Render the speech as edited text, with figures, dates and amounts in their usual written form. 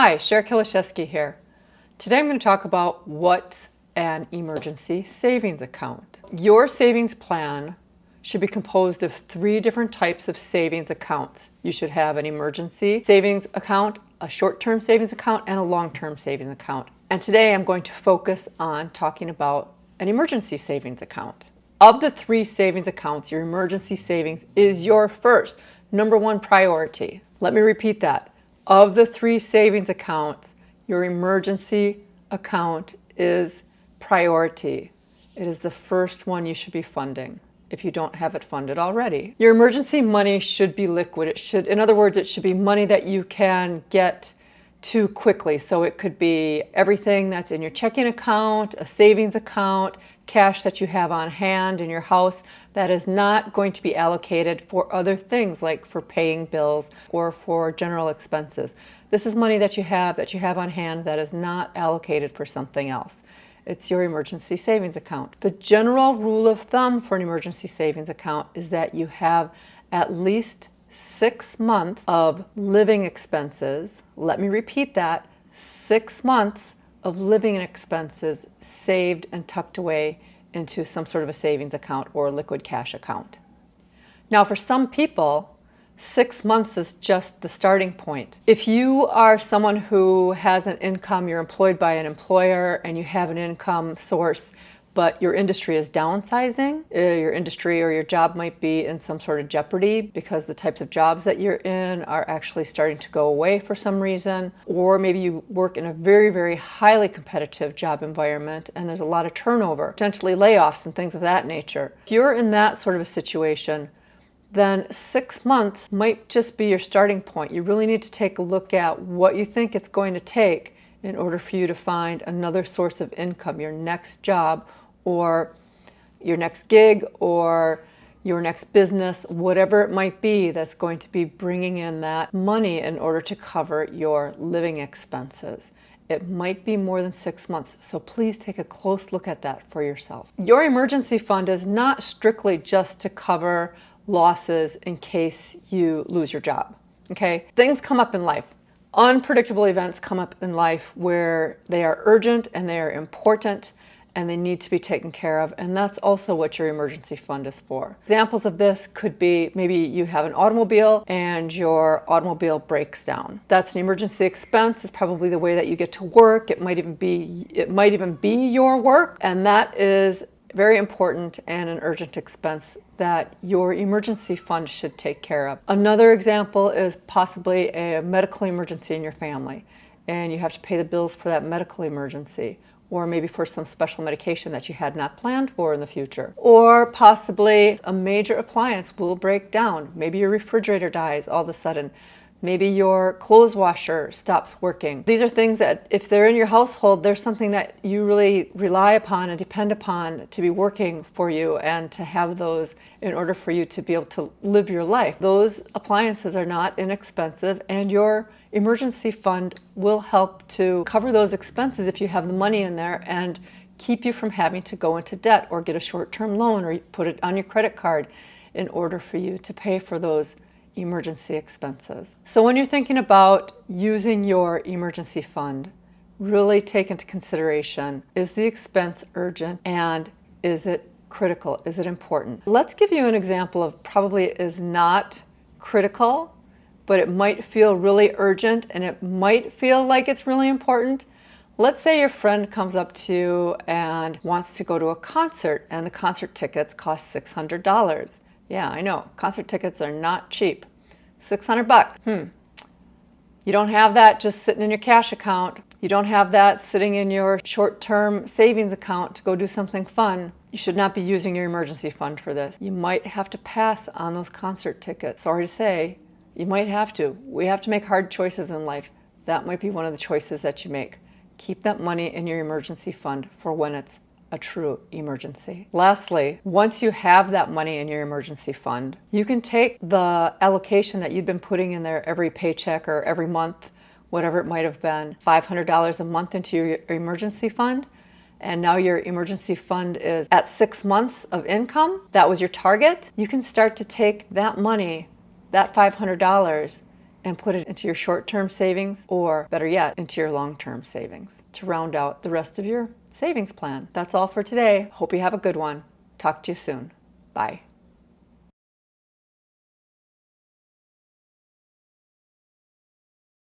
Hi, Cher Kilishevsky here. Today I'm going to talk about what's an emergency savings account. Your savings plan should be composed of 3 different types of savings accounts. You should have an emergency savings account, a short-term savings account, and a long-term savings account. And today I'm going to focus on talking about an emergency savings account. Of the 3 savings accounts, your emergency savings is your first, #1 priority. Let me repeat that. Of the 3 savings accounts, your emergency account is priority. It is the first one you should be funding if you don't have it funded already. Your emergency money should be liquid. In other words, it should be money that you can get to quickly. So it could be everything that's in your checking account, a savings account, cash that you have on hand in your house that is not going to be allocated for other things like for paying bills or for general expenses. This is money that you have on hand that is not allocated for something else. It's your emergency savings account. The general rule of thumb for an emergency savings account is that you have at least 6 months of living expenses. Let me repeat that. 6 months of living expenses saved and tucked away into some sort of a savings account or a liquid cash account. Now, for some people, 6 months is just the starting point. If you are someone who has an income, you're employed by an employer and you have an income source, but your industry is downsizing, your industry or your job might be in some sort of jeopardy because the types of jobs that you're in are actually starting to go away for some reason, or maybe you work in a very, very highly competitive job environment and there's a lot of turnover, potentially layoffs and things of that nature. If you're in that sort of a situation, then 6 months might just be your starting point. You really need to take a look at what you think it's going to take in order for you to find another source of income, your next job or your next gig or your next business, whatever it might be that's going to be bringing in that money in order to cover your living expenses. It might be more than 6 months, so please take a close look at that for yourself. Your emergency fund is not strictly just to cover losses in case you lose your job, okay? Things come up in life. Unpredictable events come up in life where they are urgent and they are important and they need to be taken care of, and that's also what your emergency fund is for. Examples of this could be maybe you have an automobile and your automobile breaks down. That's an emergency expense. It's probably the way that you get to work. It might even be your work, and that is very important and an urgent expense that your emergency fund should take care of. Another example is possibly a medical emergency in your family, and you have to pay the bills for that medical emergency, or maybe for some special medication that you had not planned for in the future. Or possibly a major appliance will break down. Maybe your refrigerator dies all of a sudden. Maybe your clothes washer stops working. These are things that if they're in your household, there's something that you really rely upon and depend upon to be working for you and to have those in order for you to be able to live your life. Those appliances are not inexpensive, and your emergency fund will help to cover those expenses if you have the money in there and keep you from having to go into debt or get a short-term loan or put it on your credit card in order for you to pay for those emergency expenses. So when you're thinking about using your emergency fund, really take into consideration, is the expense urgent and is it critical? Is it important? Let's give you an example of probably is not critical, but it might feel really urgent and it might feel like it's really important. Let's say your friend comes up to you and wants to go to a concert and the concert tickets cost $600. Yeah, I know, concert tickets are not cheap. $600. You don't have that just sitting in your cash account. You don't have that sitting in your short-term savings account to go do something fun. You should not be using your emergency fund for this. You might have to pass on those concert tickets. Sorry to say, you might have to. We have to make hard choices in life. That might be one of the choices that you make. Keep that money in your emergency fund for when it's a true emergency. Lastly, once you have that money in your emergency fund, you can take the allocation that you've been putting in there every paycheck or every month, whatever it might have been, $500 a month into your emergency fund, and now your emergency fund is at 6 months of income. That was your target. You can start to take that money, that $500, and put it into your short-term savings, or better yet, into your long-term savings to round out the rest of your savings plan. That's all for today. Hope you have a good one. Talk to you soon. Bye.